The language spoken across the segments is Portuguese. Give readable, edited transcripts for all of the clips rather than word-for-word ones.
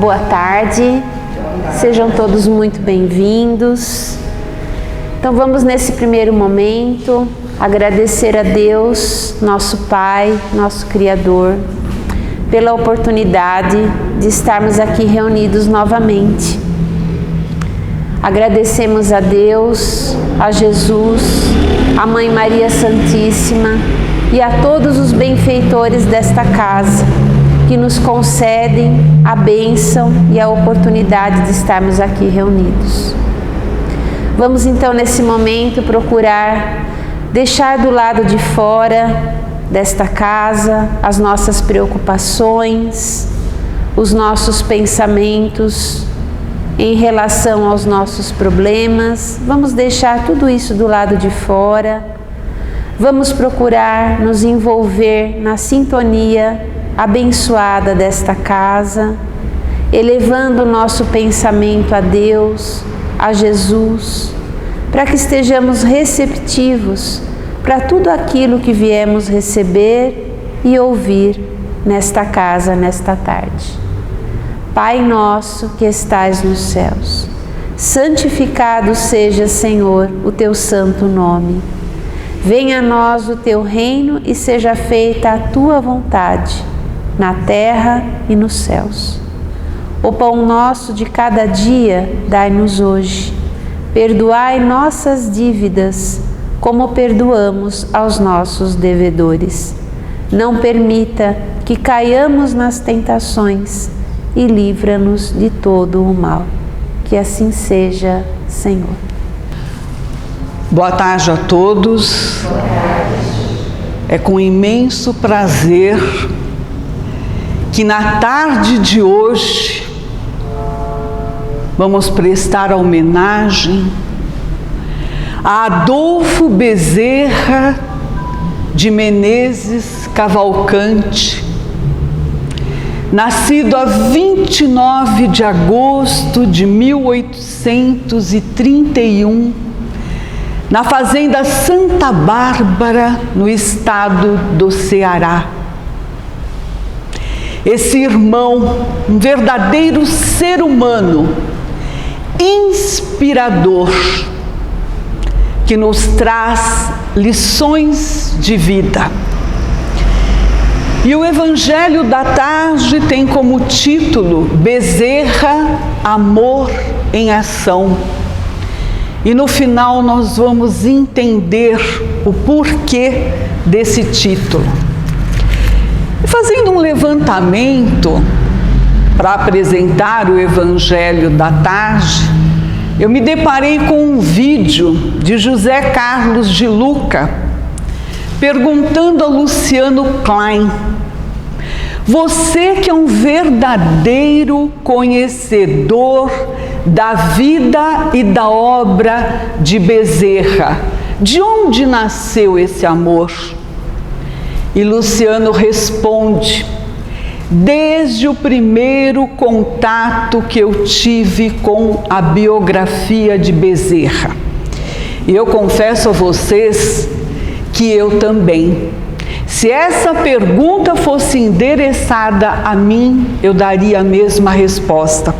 Boa tarde, sejam todos muito bem-vindos. Então vamos nesse primeiro momento agradecer a Deus, nosso Pai, nosso Criador, pela oportunidade de estarmos aqui reunidos novamente. Agradecemos a Deus, a Jesus, a Mãe Maria Santíssima e a todos os benfeitores desta casa que nos concedem a bênção e a oportunidade de estarmos aqui reunidos. Vamos então nesse momento procurar deixar do lado de fora desta casa as nossas preocupações, os nossos pensamentos em relação aos nossos problemas. Vamos deixar tudo isso do lado de fora. Vamos procurar nos envolver na sintonia abençoada desta casa, elevando o nosso pensamento a Deus, a Jesus, para que estejamos receptivos para tudo aquilo que viemos receber e ouvir nesta casa, nesta tarde. Pai nosso que estais nos céus, santificado seja, Senhor, o teu santo nome. Venha a nós o teu reino e seja feita a tua vontade, na terra e nos céus. O pão nosso de cada dia dai-nos hoje. Perdoai nossas dívidas, como perdoamos aos nossos devedores. Não permita que caiamos nas tentações e livra-nos de todo o mal. Que assim seja, Senhor. Boa tarde a todos. É com imenso prazer que na tarde de hoje vamos prestar a homenagem a Adolfo Bezerra de Menezes Cavalcante, nascido a 29 de agosto de 1831, na fazenda Santa Bárbara, no estado do Ceará. Esse irmão, um verdadeiro ser humano, inspirador, que nos traz lições de vida. E o Evangelho da tarde tem como título Bezerra, Amor em Ação. E no final nós vamos entender o porquê desse título. Fazendo um levantamento para apresentar o Evangelho da tarde, eu me deparei com um vídeo de José Carlos de Luca perguntando a Luciano Klein: você que é um verdadeiro conhecedor da vida e da obra de Bezerra, de onde nasceu esse amor? E Luciano responde: desde o primeiro contato que eu tive com a biografia de Bezerra. E eu confesso a vocês que eu também. Se essa pergunta fosse endereçada a mim, eu daria a mesma resposta.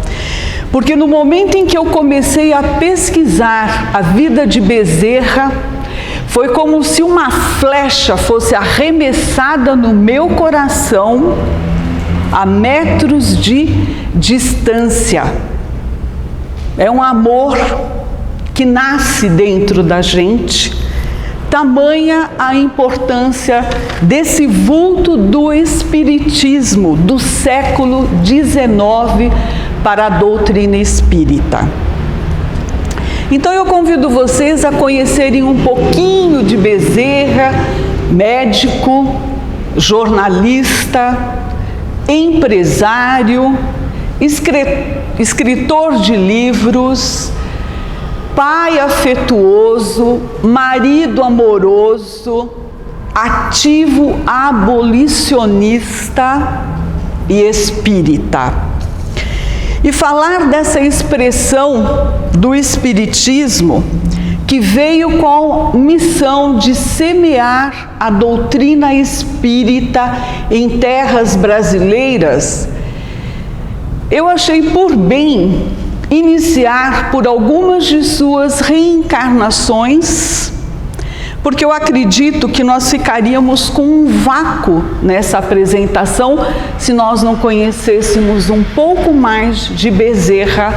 Porque no momento em que eu comecei a pesquisar a vida de Bezerra, foi como se uma flecha fosse arremessada no meu coração a metros de distância. É um amor que nasce dentro da gente. Tamanha a importância desse vulto do Espiritismo do século XIX para a doutrina espírita. Então eu convido vocês a conhecerem um pouquinho de Bezerra, médico, jornalista, empresário, escritor de livros, pai afetuoso, marido amoroso, ativo abolicionista e espírita. E falar dessa expressão do Espiritismo que veio com a missão de semear a doutrina espírita em terras brasileiras eu achei por bem iniciar por algumas de suas reencarnações, porque eu acredito que nós ficaríamos com um vácuo nessa apresentação se nós não conhecêssemos um pouco mais de Bezerra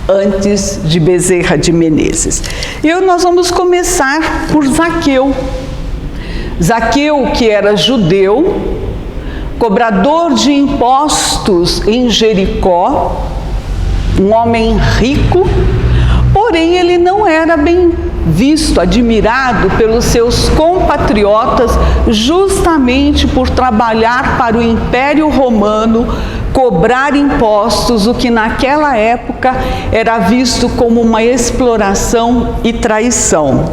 antes de Bezerra de Menezes. E nós vamos começar por Zaqueu. Zaqueu, que era judeu, cobrador de impostos em Jericó, um homem rico, porém ele não era bem visto, admirado pelos seus compatriotas, justamente por trabalhar para o Império Romano, cobrar impostos, o que naquela época era visto como uma exploração e traição.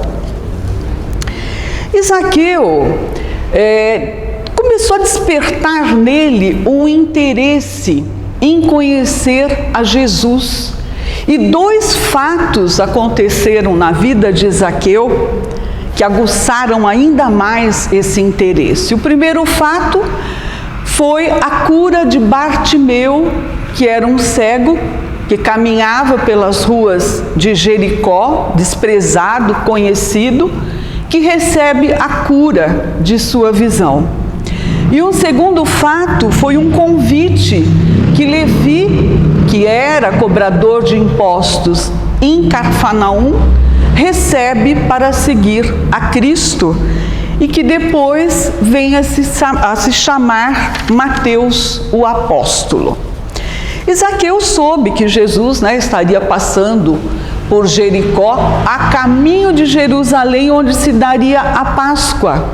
E Zaqueu começou a despertar nele um interesse em conhecer a Jesus. E dois fatos aconteceram na vida de Zaqueu que aguçaram ainda mais esse interesse. O primeiro fato foi a cura de Bartimeu, que era um cego que caminhava pelas ruas de Jericó, desprezado, conhecido, que recebe a cura de sua visão. E um segundo fato foi um convite que Levi, que era cobrador de impostos em Cafarnaum, recebe para seguir a Cristo e que depois vem a se chamar Mateus o apóstolo. E Zaqueu soube que Jesus estaria passando por Jericó, a caminho de Jerusalém, onde se daria a Páscoa.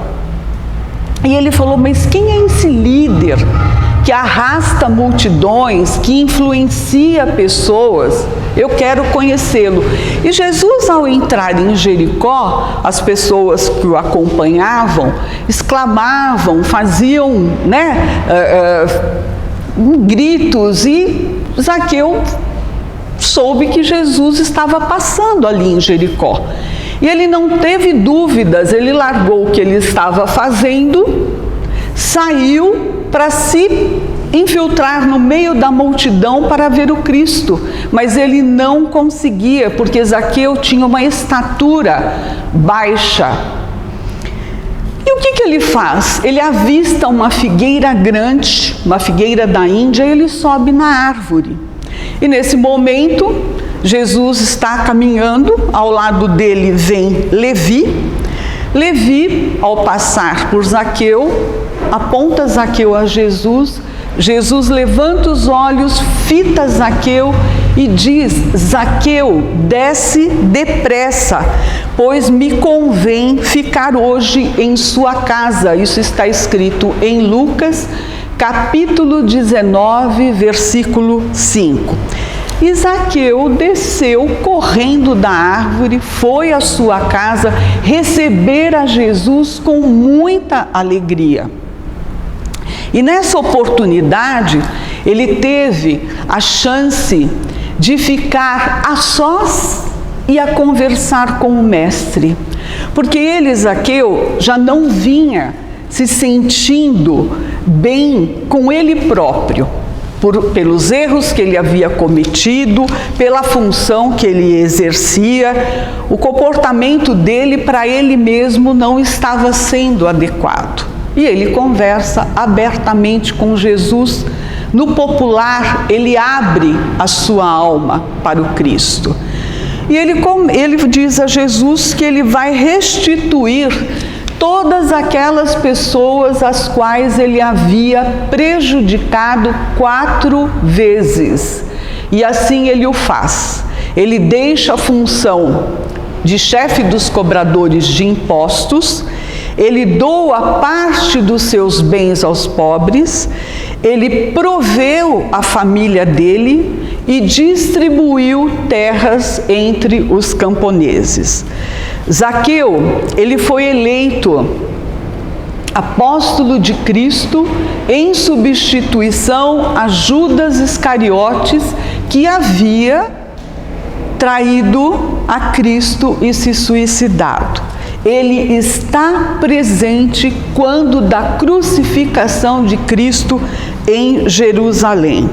E ele falou, mas quem é esse líder que arrasta multidões, que influencia pessoas? Eu quero conhecê-lo. E Jesus, ao entrar em Jericó, as pessoas que o acompanhavam exclamavam, faziam gritos, e Zaqueu soube que Jesus estava passando ali em Jericó. E ele não teve dúvidas, ele largou o que ele estava fazendo, saiu para se infiltrar no meio da multidão para ver o Cristo. Mas ele não conseguia, porque Zaqueu tinha uma estatura baixa. E o que ele faz? Ele avista uma figueira grande, uma figueira da Índia, e ele sobe na árvore. E nesse momento, Jesus está caminhando, ao lado dele vem Levi. Levi, ao passar por Zaqueu, aponta Zaqueu a Jesus. Jesus levanta os olhos, fita Zaqueu e diz, Zaqueu, desce depressa, pois me convém ficar hoje em sua casa. Isso está escrito em Lucas, capítulo 19, versículo 5. E Zaqueu desceu correndo da árvore, foi à sua casa receber a Jesus com muita alegria. E nessa oportunidade, ele teve a chance de ficar a sós e a conversar com o mestre. Porque ele, Zaqueu, já não vinha se sentindo bem com ele próprio, pelos erros que ele havia cometido, pela função que ele exercia. O comportamento dele para ele mesmo não estava sendo adequado. E ele conversa abertamente com Jesus. No popular, ele abre a sua alma para o Cristo. E ele diz a Jesus que ele vai restituir todas aquelas pessoas às quais ele havia prejudicado 4 vezes. E assim ele o faz. Ele deixa a função de chefe dos cobradores de impostos, ele doa parte dos seus bens aos pobres, ele proveu a família dele e distribuiu terras entre os camponeses. Zaqueu, ele foi eleito apóstolo de Cristo em substituição a Judas Iscariotes, que havia traído a Cristo e se suicidado. Ele está presente quando da crucificação de Cristo em Jerusalém.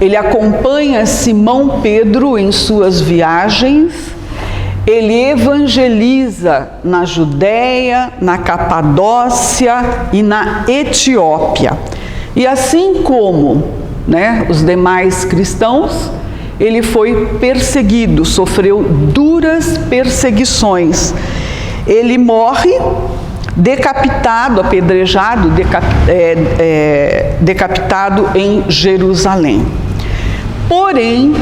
ele acompanha Simão Pedro em suas viagens, ele evangeliza na Judéia, na Capadócia e na Etiópia. E assim como, os demais cristãos, ele foi perseguido, sofreu duras perseguições. Ele morre decapitado, apedrejado, decapitado em Jerusalém. Porém,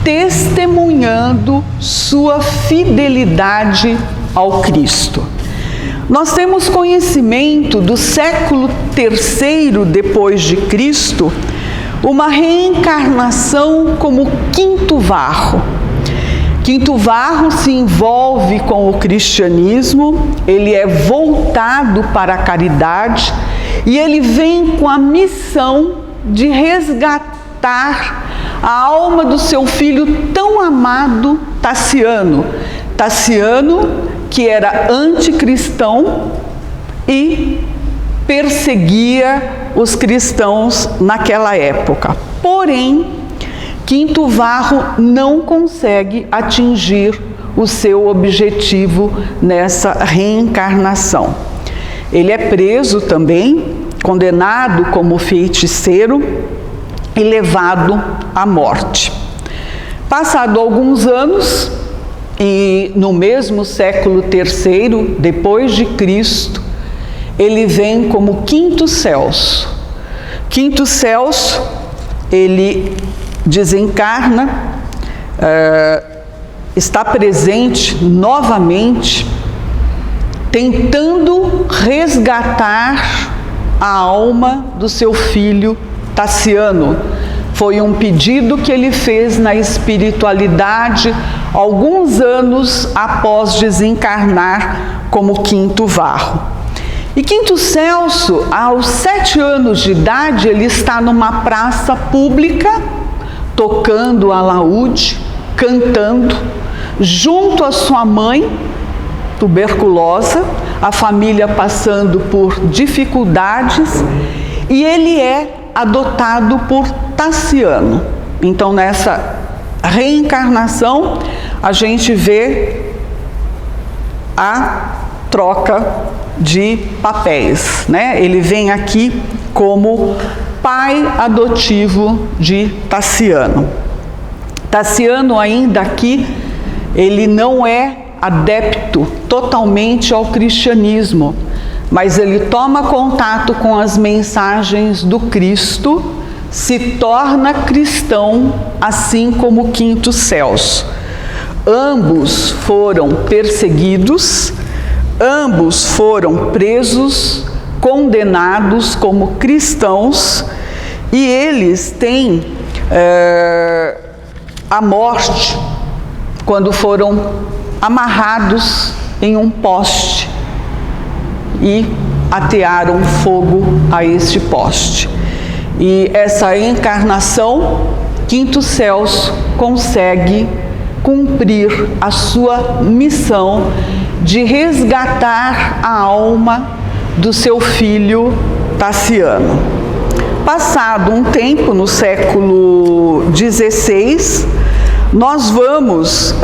testemunhando sua fidelidade ao Cristo. Nós temos conhecimento do século III depois de Cristo, uma reencarnação como Quinto Varro. Quinto Varro se envolve com o cristianismo, ele é voltado para a caridade e ele vem com a missão de resgatar a alma do seu filho tão amado, Tassiano. Tassiano, que era anticristão e perseguia os cristãos naquela época. Porém, Quinto Varro não consegue atingir o seu objetivo nessa reencarnação. Ele é preso também, condenado como feiticeiro e levado à morte. Passado alguns anos, e no mesmo século III depois de Cristo, ele vem como Quinto Celso. Quinto Celso, ele desencarna, está presente novamente, tentando resgatar a alma do seu filho Tassiano. Foi um pedido que ele fez na espiritualidade alguns anos após desencarnar como Quinto Varro. E Quinto Celso, aos 7 anos de idade, ele está numa praça pública, tocando alaúde, cantando, junto à sua mãe, tuberculosa, a família passando por dificuldades, e ele é adotado por Tassiano. Então, nessa reencarnação, a gente vê a troca de papéis, Ele vem aqui como pai adotivo de Tassiano. Tassiano ainda aqui, ele não é adepto totalmente ao cristianismo, mas ele toma contato com as mensagens do Cristo, se torna cristão, assim como Quinto Celso. Ambos foram perseguidos, ambos foram presos, condenados como cristãos, e eles têm a morte quando foram amarrados em um poste e atearam fogo a este poste. E essa encarnação, Quinto Celso consegue cumprir a sua missão de resgatar a alma do seu filho Tassiano. Passado um tempo, no século XVI, nós vamos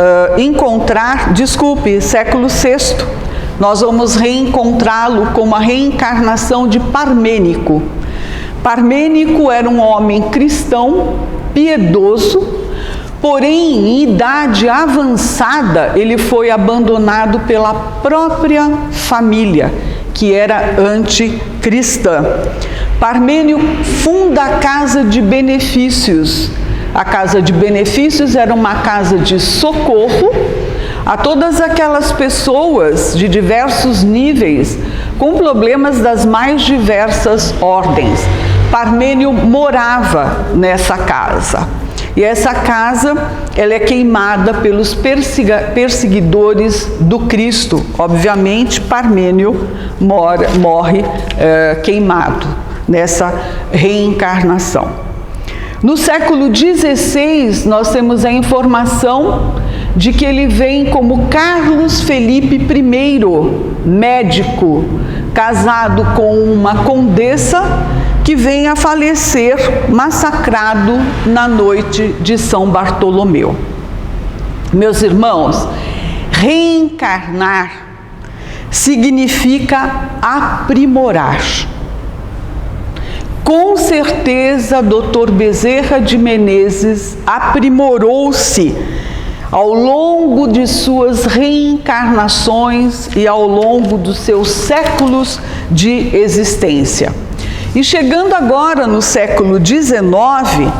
século VI, nós vamos reencontrá-lo com uma reencarnação de Parmênico. Parmênico era um homem cristão, piedoso, porém, em idade avançada, ele foi abandonado pela própria família, que era anticristã. Parmênio funda a Casa de Benefícios. A Casa de Benefícios era uma casa de socorro a todas aquelas pessoas de diversos níveis, com problemas das mais diversas ordens. Parmênio morava nessa casa. E essa casa, ela é queimada pelos perseguidores do Cristo. Obviamente, Parmênio morre queimado nessa reencarnação. No século XVI, nós temos a informação de que ele vem como Carlos Felipe I, médico, casado com uma condessa, que vem a falecer massacrado na noite de São Bartolomeu. Meus irmãos, reencarnar significa aprimorar. Com certeza, Dr. Bezerra de Menezes aprimorou-se ao longo de suas reencarnações e ao longo dos seus séculos de existência. E chegando agora no século XIX,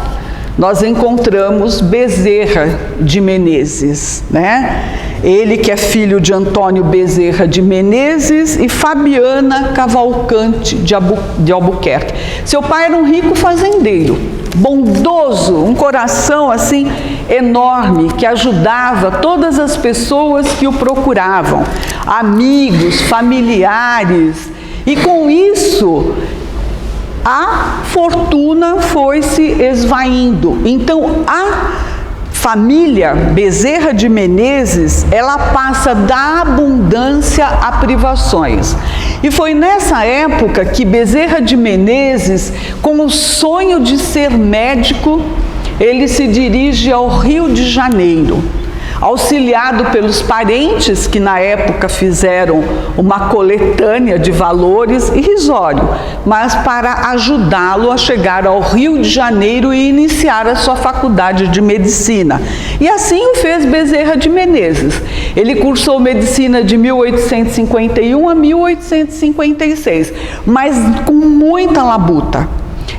nós encontramos Bezerra de Menezes, né? Ele que é filho de Antônio Bezerra de Menezes e Fabiana Cavalcante de Albuquerque. Seu pai era um rico fazendeiro, bondoso, um coração assim enorme, que ajudava todas as pessoas que o procuravam, amigos, familiares, e com isso a fortuna foi se esvaindo. Então a família Bezerra de Menezes, ela passa da abundância a privações. E foi nessa época que Bezerra de Menezes, com o sonho de ser médico, ele se dirige ao Rio de Janeiro, auxiliado pelos parentes que na época fizeram uma coletânea de valores irrisório, mas para ajudá-lo a chegar ao Rio de Janeiro e iniciar a sua faculdade de medicina. E assim o fez Bezerra de Menezes. Ele cursou medicina de 1851 a 1856, mas com muita labuta.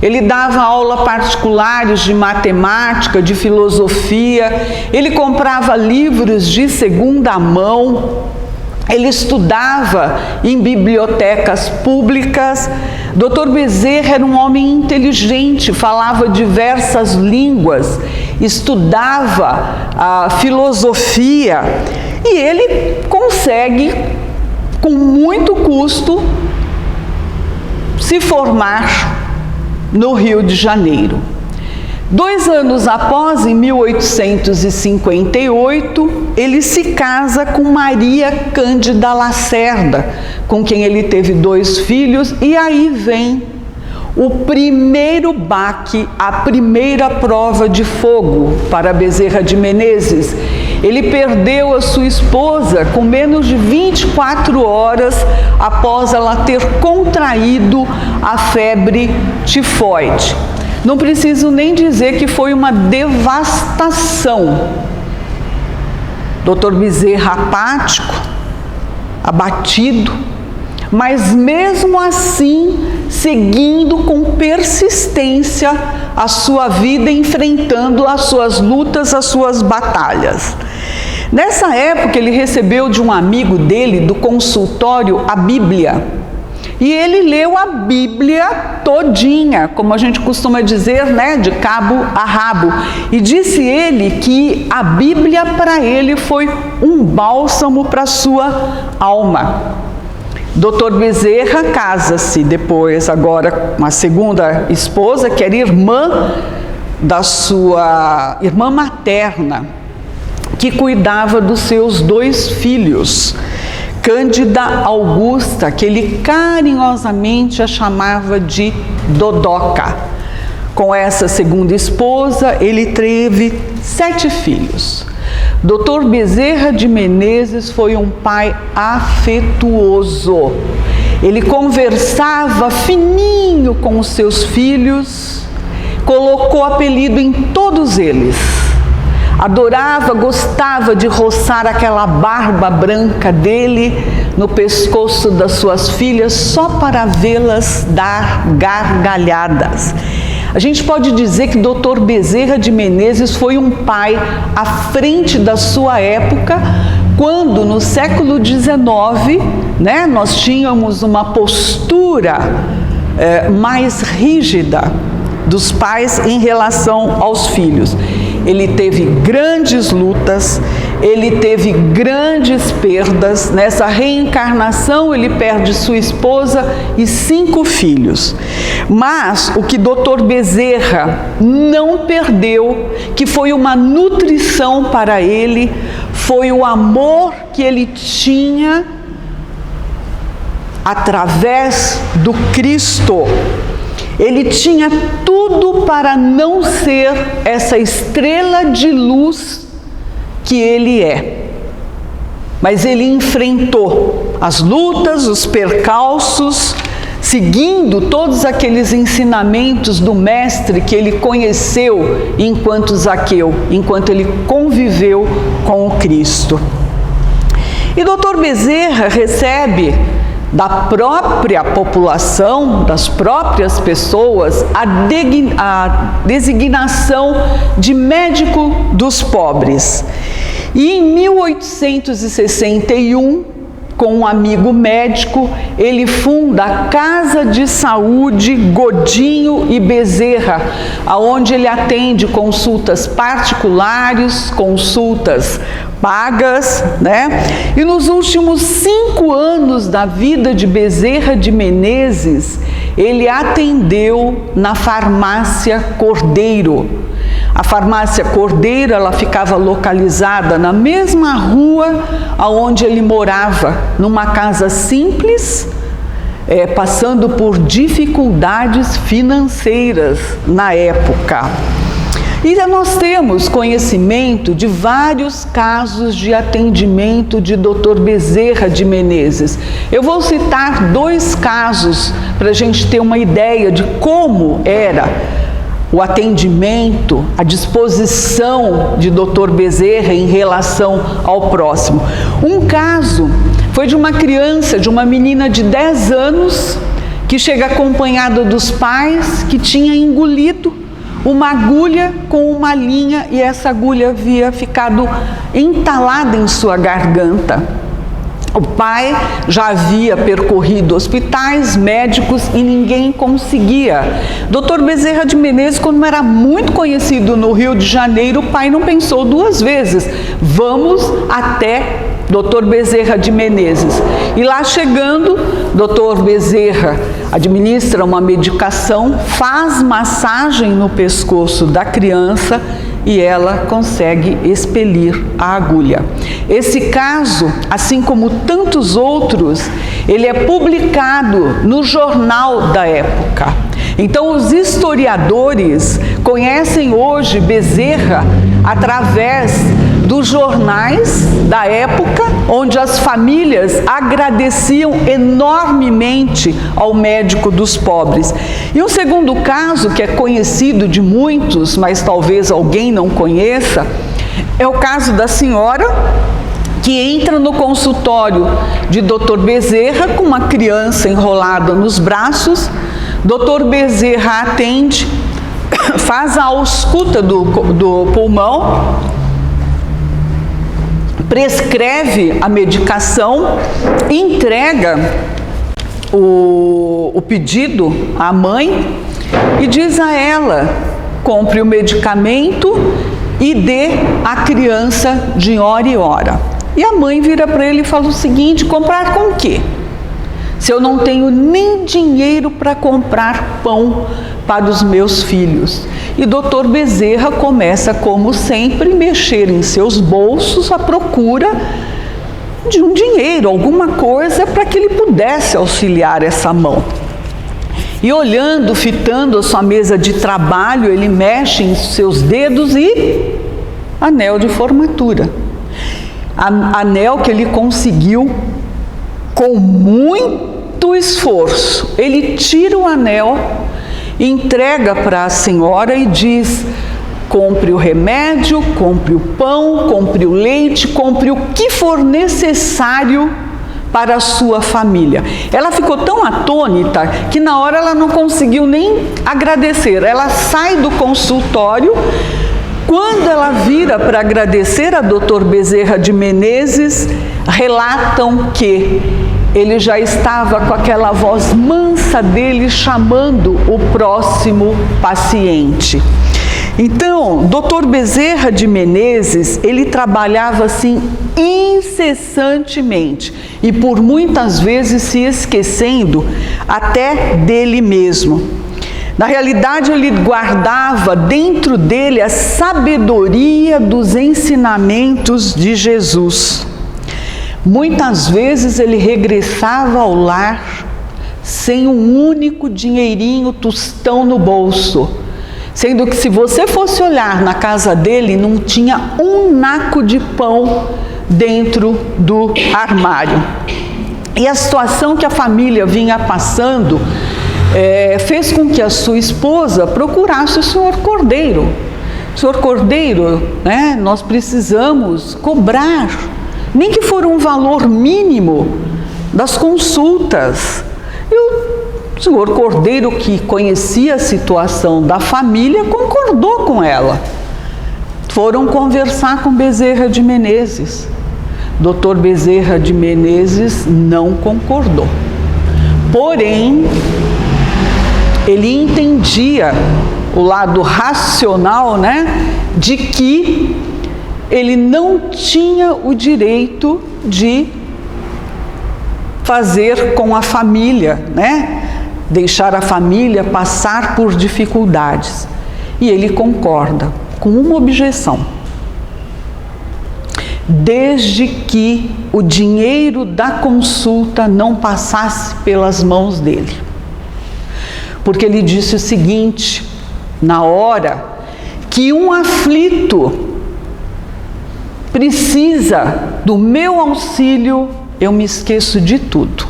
Ele dava aula particulares de matemática, de filosofia, ele comprava livros de segunda mão, ele estudava em bibliotecas públicas. Dr. Bezerra era um homem inteligente, falava diversas línguas, estudava a filosofia e ele consegue, com muito custo, se formar no Rio de Janeiro. 2 anos após, em 1858, ele se casa com Maria Cândida Lacerda, com quem ele teve 2 filhos, e aí vem o primeiro baque, a primeira prova de fogo para Bezerra de Menezes. Ele perdeu a sua esposa com menos de 24 horas após ela ter contraído a febre tifoide. Não preciso nem dizer que foi uma devastação. Dr. Bezerra apático, abatido, mas mesmo assim seguindo com persistência a sua vida, enfrentando as suas lutas, as suas batalhas. Nessa época ele recebeu de um amigo dele do consultório a Bíblia, e ele leu a Bíblia todinha, como a gente costuma dizer, né, de cabo a rabo, e disse ele que a Bíblia para ele foi um bálsamo para a sua alma. Dr. Bezerra casa-se depois, agora com a segunda esposa, que era irmã da sua irmã materna, que cuidava dos seus 2 filhos, Cândida Augusta, que ele carinhosamente a chamava de Dodoca. Com essa segunda esposa, ele teve 7 filhos. Dr. Bezerra de Menezes foi um pai afetuoso. Ele conversava fininho com os seus filhos, colocou apelido em todos eles. Adorava, gostava de roçar aquela barba branca dele no pescoço das suas filhas só para vê-las dar gargalhadas. A gente pode dizer que Dr. Bezerra de Menezes foi um pai à frente da sua época, quando no século XIX, né, nós tínhamos uma postura mais rígida dos pais em relação aos filhos. Ele teve grandes lutas, ele teve grandes perdas. Nessa reencarnação ele perde sua esposa e 5 filhos. Mas o que Dr. Bezerra não perdeu, que foi uma nutrição para ele, foi o amor que ele tinha através do Cristo. Ele tinha tudo para não ser essa estrela de luz que ele é. Mas ele enfrentou as lutas, os percalços, seguindo todos aqueles ensinamentos do mestre que ele conheceu enquanto Zaqueu, enquanto ele conviveu com o Cristo. E Dr. Bezerra recebe da própria população, das próprias pessoas, a designação de médico dos pobres. E em 1861, com um amigo médico, ele funda a Casa de Saúde Godinho e Bezerra, aonde ele atende consultas particulares, consultas pagas, né? E nos últimos 5 anos da vida de Bezerra de Menezes, ele atendeu na farmácia Cordeiro. A farmácia Cordeiro, ela ficava localizada na mesma rua aonde ele morava, numa casa simples, passando por dificuldades financeiras na época. E nós temos conhecimento de vários casos de atendimento de Dr. Bezerra de Menezes. Eu vou citar 2 casos para a gente ter uma ideia de como era o atendimento, a disposição de Dr. Bezerra em relação ao próximo. Um caso foi de uma criança, de uma menina de 10 anos, que chega acompanhada dos pais, que tinha engolido uma agulha com uma linha e essa agulha havia ficado entalada em sua garganta. O pai já havia percorrido hospitais, médicos e ninguém conseguia. Dr. Bezerra de Menezes, como era muito conhecido no Rio de Janeiro, o pai não pensou 2 vezes. Vamos até Dr. Bezerra de Menezes. E lá chegando, Dr. Bezerra administra uma medicação, faz massagem no pescoço da criança e ela consegue expelir a agulha. Esse caso, assim como tantos outros, ele é publicado no jornal da época. Então, os historiadores conhecem hoje Bezerra através dos jornais da época, onde as famílias agradeciam enormemente ao médico dos pobres. E um segundo caso, que é conhecido de muitos, mas talvez alguém não conheça, é o caso da senhora que entra no consultório de Dr. Bezerra com uma criança enrolada nos braços. Dr. Bezerra atende, faz a ausculta do pulmão, prescreve a medicação, entrega o pedido à mãe e diz a ela: compre o medicamento e dê à criança de hora em hora. E a mãe vira para ele e fala o seguinte: comprar com o quê? Se eu não tenho nem dinheiro para comprar pão para os meus filhos. E Dr. Bezerra começa, como sempre, mexer em seus bolsos à procura de um dinheiro, alguma coisa para que ele pudesse auxiliar essa mão. E olhando, fitando a sua mesa de trabalho, ele mexe em seus dedos e anel de formatura. Anel que ele conseguiu com muito esforço. Ele tira o anel, entrega para a senhora e diz: compre o remédio, compre o pão, compre o leite, compre o que for necessário para a sua família. Ela ficou tão atônita que na hora ela não conseguiu nem agradecer. Ela sai do consultório. Quando ela vira para agradecer a Dr. Bezerra de Menezes, relatam que ele já estava com aquela voz mansa dele chamando o próximo paciente. Então, Dr. Bezerra de Menezes, ele trabalhava assim incessantemente e por muitas vezes se esquecendo até dele mesmo. Na realidade, ele guardava dentro dele a sabedoria dos ensinamentos de Jesus. Muitas vezes ele regressava ao lar sem um único dinheirinho, tostão no bolso. Sendo que se você fosse olhar na casa dele, não tinha um naco de pão dentro do armário. E a situação que a família vinha passando fez com que a sua esposa procurasse o senhor Cordeiro. Senhor Cordeiro, né, nós precisamos cobrar, nem que for um valor mínimo das consultas. E o senhor Cordeiro, que conhecia a situação da família, concordou com ela. Foram conversar com Bezerra de Menezes. Dr. Bezerra de Menezes não concordou. Porém, ele entendia o lado racional, né, de que ele não tinha o direito de fazer com a família, né, deixar a família passar por dificuldades. E ele concorda com uma objeção: desde que o dinheiro da consulta não passasse pelas mãos dele. Porque ele disse o seguinte: na hora que um aflito precisa do meu auxílio, eu me esqueço de tudo.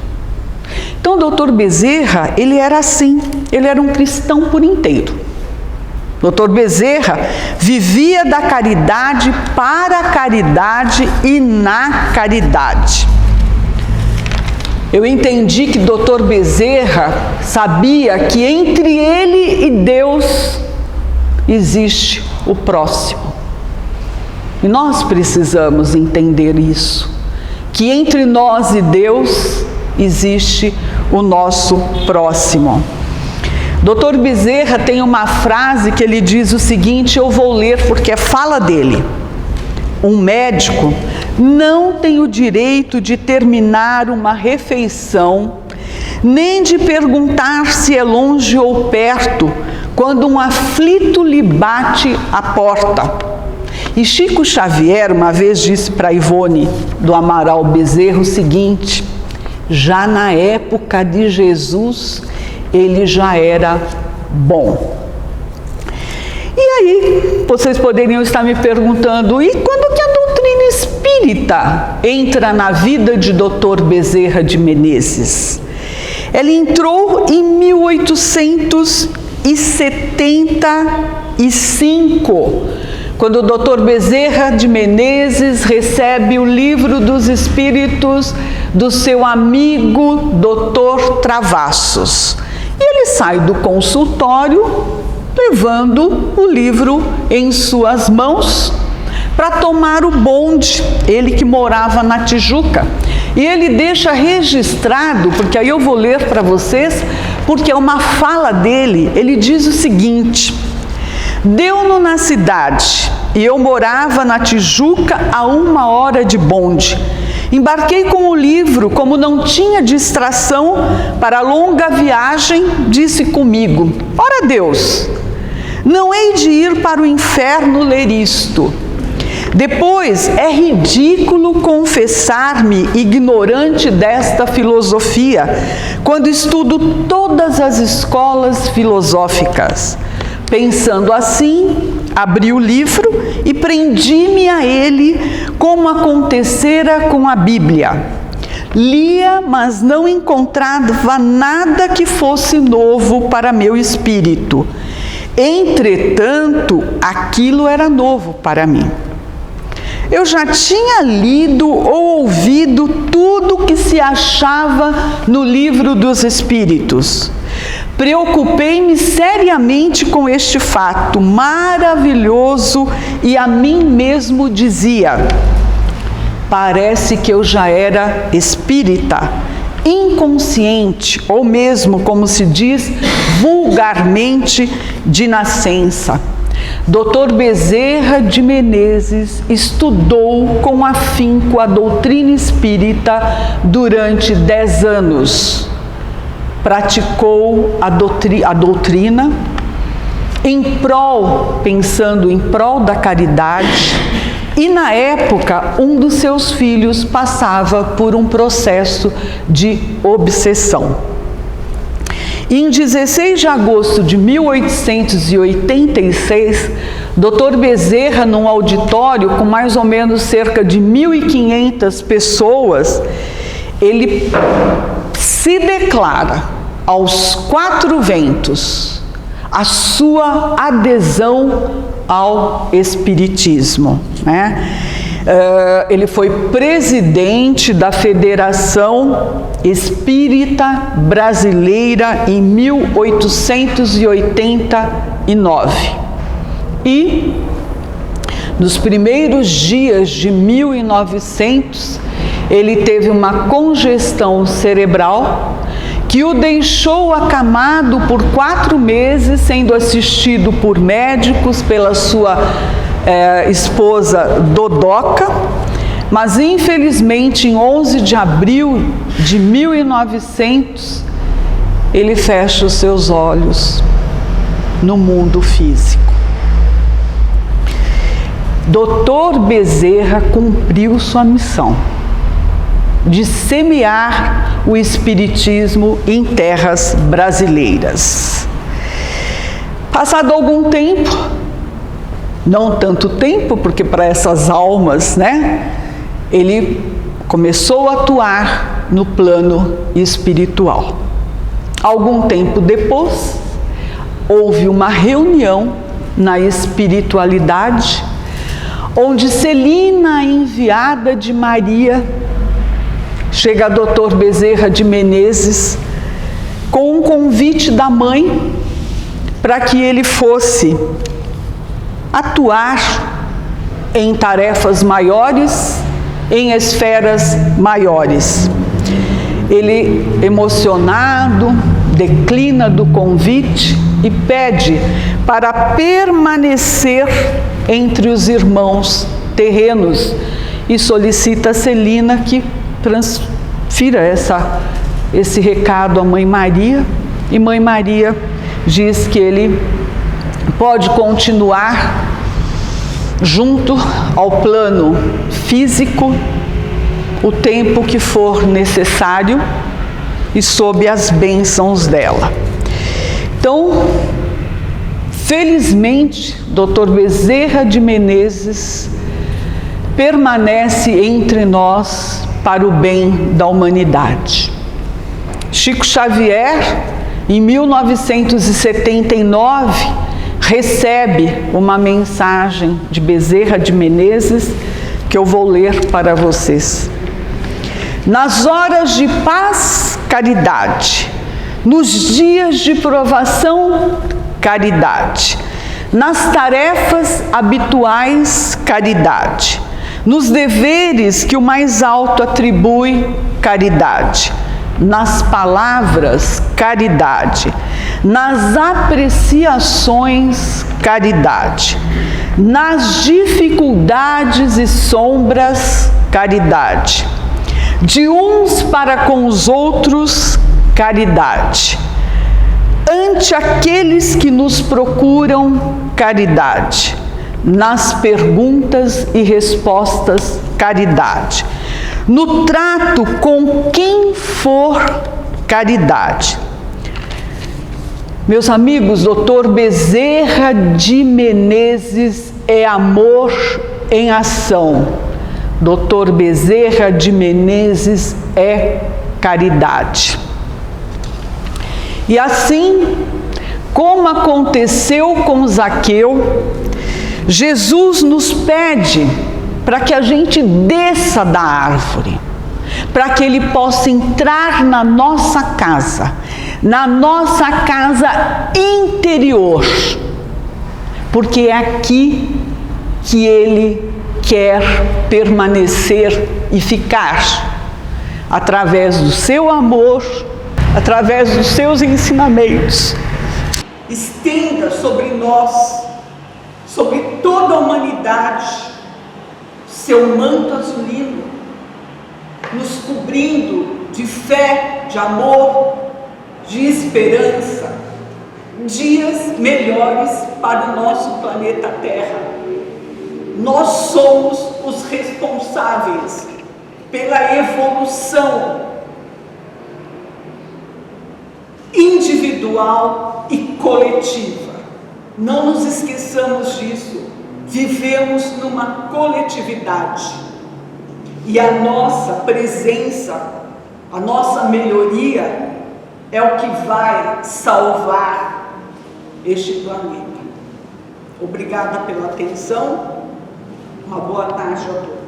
Então, o Dr. Bezerra, ele era assim, ele era um cristão por inteiro. Dr. Bezerra vivia da caridade, para a caridade e na caridade. Eu entendi que Dr. Bezerra sabia que entre ele e Deus existe o próximo. E nós precisamos entender isso, que entre nós e Deus existe o nosso próximo. Dr. Bezerra tem uma frase que ele diz o seguinte, eu vou ler porque é fala dele: um médico não tem o direito de terminar uma refeição, nem de perguntar se é longe ou perto, quando um aflito lhe bate à porta. E Chico Xavier uma vez disse para Ivone do Amaral Bezerra o seguinte: já na época de Jesus, ele já era bom. E aí, vocês poderiam estar me perguntando, e quando que a doutrina espírita entra na vida de Dr. Bezerra de Menezes? Ela entrou em 1875, quando o Dr. Bezerra de Menezes recebe o Livro dos Espíritos do seu amigo Dr. Travassos. E ele sai do consultório levando o livro em suas mãos para tomar o bonde, ele que morava na Tijuca. E ele deixa registrado, porque aí eu vou ler para vocês, porque é uma fala dele. Ele diz o seguinte: deu-no na cidade e eu morava na Tijuca a 1 hora de bonde. Embarquei com o livro, como não tinha distração para a longa viagem, disse comigo: ora Deus, não hei de ir para o inferno ler isto. Depois, é ridículo confessar-me ignorante desta filosofia, quando estudo todas as escolas filosóficas. Pensando assim, abri o livro e prendi-me a ele, como acontecera com a Bíblia. Lia, mas não encontrava nada que fosse novo para meu espírito. Entretanto, aquilo era novo para mim. Eu já tinha lido ou ouvido tudo que se achava no Livro dos Espíritos. Preocupei-me seriamente com este fato maravilhoso e a mim mesmo dizia: parece que eu já era espírita, inconsciente, ou mesmo, como se diz vulgarmente, de nascença. Dr. Bezerra de Menezes estudou com afinco a doutrina espírita durante 10 anos. Praticou a doutrina pensando em prol da caridade, e na época um dos seus filhos passava por um processo de obsessão. Em 16 de agosto de 1886, Dr. Bezerra, num auditório com mais ou menos cerca de 1.500 pessoas, ele se declara aos quatro ventos a sua adesão ao Espiritismo, né? Ele foi presidente da Federação Espírita Brasileira em 1889 e nos primeiros dias de 1900 ele teve uma congestão cerebral que o deixou acamado por 4 meses, sendo assistido por médicos, pela sua esposa Dodoca, mas infelizmente em 11 de abril de 1900 ele fecha os seus olhos no mundo físico. Dr. Bezerra cumpriu sua missão de semear o Espiritismo em terras brasileiras. Passado algum tempo, não tanto tempo, porque para essas almas, né, ele começou a atuar no plano espiritual. Algum tempo depois, houve uma reunião na espiritualidade, onde Celina, enviada de Maria, chega a Dr. Bezerra de Menezes com um convite da mãe para que ele fosse atuar em tarefas maiores, em esferas maiores. Ele, emocionado, declina do convite e pede para permanecer entre os irmãos terrenos e solicita a Celina que transfira esse recado à Mãe Maria, e Mãe Maria diz que ele pode continuar junto ao plano físico o tempo que for necessário e sob as bênçãos dela. Então, felizmente, Dr. Bezerra de Menezes permanece entre nós para o bem da humanidade. Chico Xavier, em 1979, recebe uma mensagem de Bezerra de Menezes que eu vou ler para vocês. Nas horas de paz, caridade. Nos dias de provação, caridade. Nas tarefas habituais, caridade. Nos deveres que o mais alto atribui, caridade. Nas palavras, caridade. Nas apreciações, caridade. Nas dificuldades e sombras, caridade. De uns para com os outros, caridade. Ante aqueles que nos procuram, caridade. Nas perguntas e respostas, caridade. No trato com quem for, caridade. Meus amigos, Dr. Bezerra de Menezes é amor em ação. Dr. Bezerra de Menezes é caridade. E assim, como aconteceu com Zaqueu, Jesus nos pede para que a gente desça da árvore, para que ele possa entrar na nossa casa interior, porque é aqui que ele quer permanecer e ficar, através do seu amor, através dos seus ensinamentos. Estenda sobre nós, sobre toda a humanidade, seu manto azulino, nos cobrindo de fé, de amor, de esperança, dias melhores para o nosso planeta Terra. Nós somos os responsáveis pela evolução individual individual e coletiva. Não nos esqueçamos disso. Vivemos numa coletividade. E a nossa presença, a nossa melhoria é o que vai salvar este planeta. Obrigada pela atenção. Uma boa tarde a todos.